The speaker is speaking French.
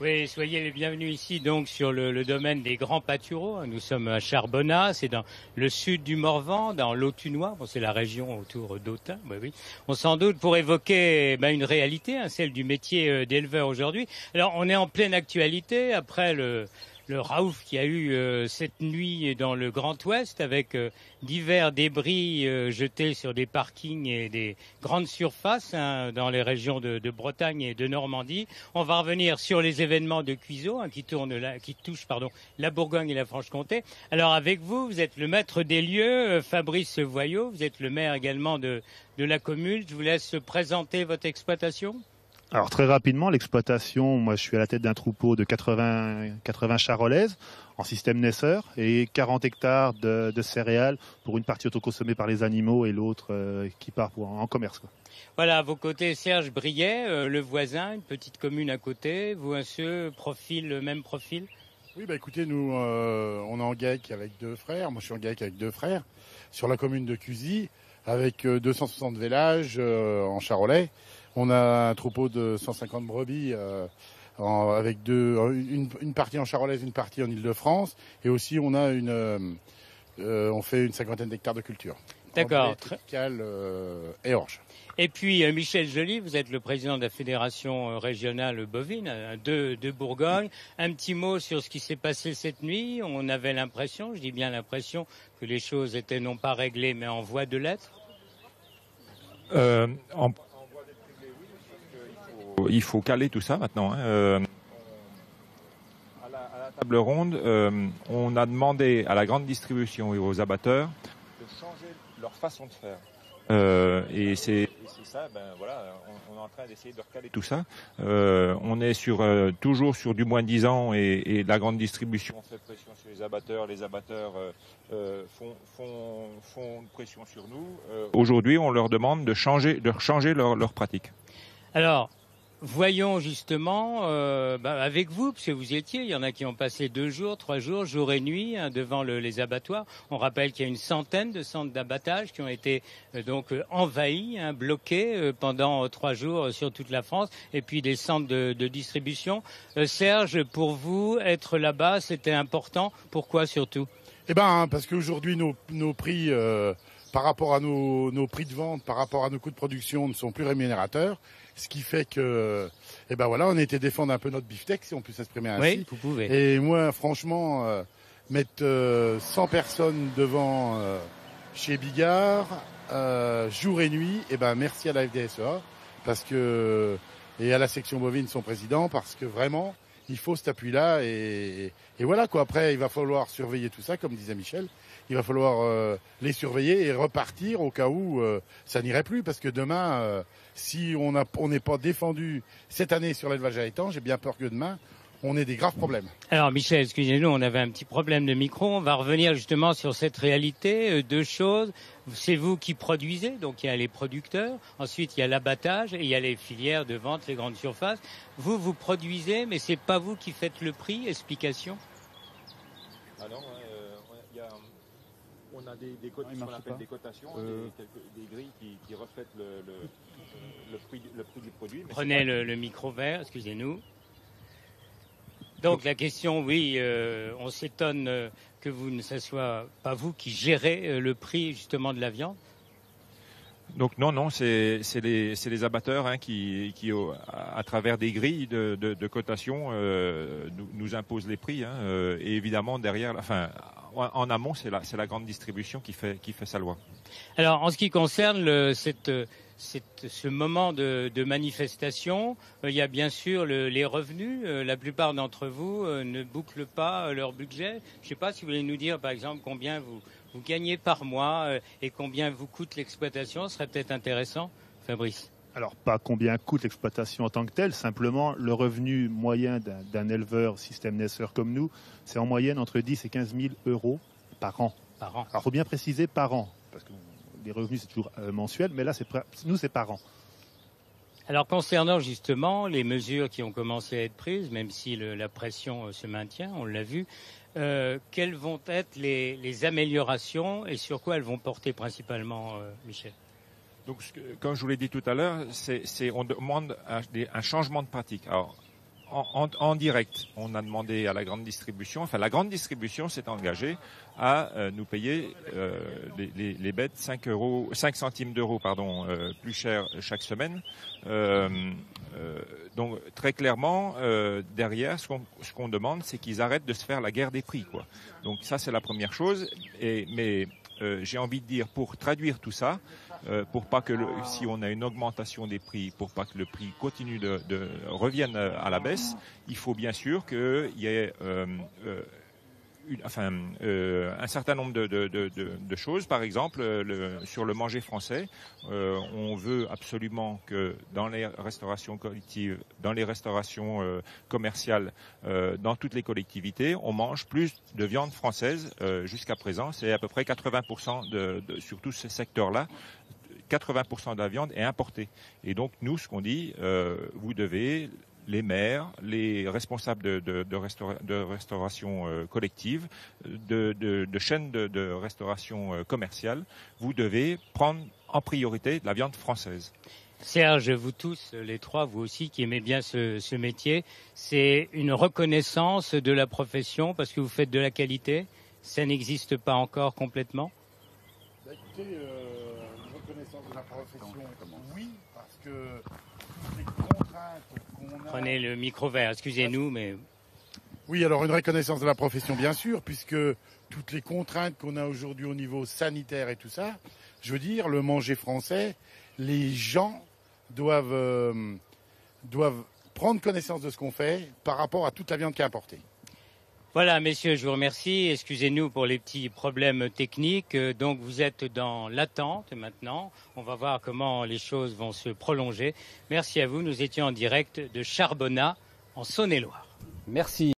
Oui, soyez les bienvenus ici donc sur le domaine des grands pâtureaux. Nous sommes à Charbonnat, c'est dans le sud du Morvan, dans l'Autunois. Bon, c'est la région autour d'Autun, oui, oui. On s'en doute pour évoquer une réalité, celle du métier d'éleveur aujourd'hui. Alors, on est en pleine actualité après le Raouf qui a eu cette nuit dans le Grand Ouest avec divers débris jetés sur des parkings et des grandes surfaces dans les régions de Bretagne et de Normandie. On va revenir sur les événements de Cuiseaux qui touchent la Bourgogne et la Franche-Comté. Alors avec vous, vous êtes le maître des lieux, Fabrice Voyot, vous êtes le maire également de la commune. Je vous laisse présenter votre exploitation. Alors très rapidement, l'exploitation, moi je suis à la tête d'un troupeau de 80 charolaises en système naisseur et 40 hectares de céréales pour une partie autoconsommée par les animaux et l'autre qui part en commerce, quoi. Voilà, à vos côtés, Serge Briet, le voisin, une petite commune à côté. Vous, même profil. Oui, écoutez, nous, on est en GAEC avec deux frères. Moi, je suis en GAEC avec deux frères sur la commune de Cuzy, avec 260 vélages en Charolais. On a un troupeau de 150 brebis avec une partie en Charolaise, une partie en Île-de-France. Et aussi, on fait une cinquantaine d'hectares de culture. D'accord. Tropicale et orge. Et puis, Michel Joly, vous êtes le président de la Fédération régionale bovine de Bourgogne. Un petit mot sur ce qui s'est passé cette nuit. On avait l'impression, je dis bien l'impression, que les choses étaient non pas réglées, mais en voie de l'être. Il faut caler tout ça maintenant. À la table ronde, on a demandé à la grande distribution et aux abatteurs de changer leur façon de faire. Et c'est ça, on est en train d'essayer de recaler tout ça. On est toujours sur du moins 10 ans et la grande distribution fait pression sur les abatteurs font pression sur nous. Aujourd'hui, on leur demande de changer leur pratique. Alors, voyons justement avec vous, parce que vous étiez, il y en a qui ont passé 2 jours, 3 jours, jour et nuit devant les abattoirs. On rappelle qu'il y a une centaine de centres d'abattage qui ont été envahis, bloqués pendant 3 jours sur toute la France, et puis des centres de distribution. Serge, pour vous, être là-bas, c'était important. Pourquoi surtout ? Parce qu'aujourd'hui, nos prix, par rapport à nos prix de vente, par rapport à nos coûts de production, ne sont plus rémunérateurs. Ce qui fait que, on a été défendre un peu notre beefsteak, si on peut s'exprimer ainsi. Oui, vous pouvez. Et moi, franchement, mettre 100 personnes devant chez Bigard, jour et nuit, merci à la FDSEA, et à la section bovine, son président, parce que vraiment, il faut cet appui-là. Et voilà, quoi. Après, il va falloir surveiller tout ça, comme disait Michel. Il va falloir les surveiller et repartir au cas où ça n'irait plus. Parce que demain, si on n'est pas défendu cette année sur l'élevage à étang, j'ai bien peur que demain, on ait des graves problèmes. Alors Michel, excusez-nous, on avait un petit problème de micro. On va revenir justement sur cette réalité. 2 choses. C'est vous qui produisez, donc il y a les producteurs. Ensuite, il y a l'abattage et il y a les filières de vente, les grandes surfaces. Vous produisez, mais c'est pas vous qui faites le prix. Explication. Ah non, on a des cotations, des grilles qui reflètent le prix du produit. Mais prenez le micro vert, excusez-nous. Donc la question, oui, on s'étonne que ce soit pas vous qui gérez le prix justement de la viande. Donc non, c'est les abatteurs qui à travers des grilles de cotation nous imposent les prix. Et évidemment derrière, en amont, c'est la grande distribution qui fait sa loi. Alors en ce qui concerne ce moment de manifestation, il y a bien sûr les revenus. La plupart d'entre vous ne bouclent pas leur budget. Je ne sais pas si vous voulez nous dire, par exemple, combien vous gagnez par mois et combien vous coûte l'exploitation. Ce serait peut-être intéressant, Fabrice. Alors, pas combien coûte l'exploitation en tant que telle, simplement le revenu moyen d'un éleveur système naisseur comme nous, c'est en moyenne entre 10 et 15 000 euros par an. Par an. Alors, il faut bien préciser par an, parce que les revenus, c'est toujours mensuel, mais là, nous, c'est par an. Alors, concernant justement les mesures qui ont commencé à être prises, même si la pression se maintient, on l'a vu, quelles vont être les améliorations et sur quoi elles vont porter principalement, Michel ? Donc, comme je vous l'ai dit tout à l'heure, on demande un changement de pratique. Alors, en direct. On a demandé à la grande distribution, enfin la grande distribution s'est engagée à nous payer les bêtes 5 centimes d'euros plus cher chaque semaine. Donc très clairement, derrière, ce qu'on demande, c'est qu'ils arrêtent de se faire la guerre des prix, quoi. Donc ça, c'est la première chose. Mais j'ai envie de dire, pour traduire tout ça, pour pas que si on a une augmentation des prix, pour pas que le prix continue revienne à la baisse, il faut bien sûr qu'il y ait un certain nombre de choses. Par exemple, sur le manger français, on veut absolument que dans les restaurations collectives, dans les restaurations commerciales, dans toutes les collectivités, on mange plus de viande française. Jusqu'à présent, c'est à peu près 80% sur tous ces secteurs-là. 80% de la viande est importée. Et donc, nous, ce qu'on dit, vous devez, les maires, les responsables de restauration collective, de chaînes de restauration commerciale, vous devez prendre en priorité de la viande française. Serge, vous tous, les trois, vous aussi qui aimez bien ce métier, c'est une reconnaissance de la profession parce que vous faites de la qualité. Ça n'existe pas encore complètement? Écoutez, une reconnaissance de la profession, oui, parce que toutes les contraintes qu'on a... Prenez le micro vert, excusez-nous, mais... Oui, alors une reconnaissance de la profession, bien sûr, puisque toutes les contraintes qu'on a aujourd'hui au niveau sanitaire et tout ça, je veux dire, le manger français, les gens doivent prendre connaissance de ce qu'on fait par rapport à toute la viande qui est importée. Voilà, messieurs, je vous remercie. Excusez-nous pour les petits problèmes techniques. Donc, vous êtes dans l'attente maintenant. On va voir comment les choses vont se prolonger. Merci à vous. Nous étions en direct de Charbonnat, en Saône-et-Loire. Merci.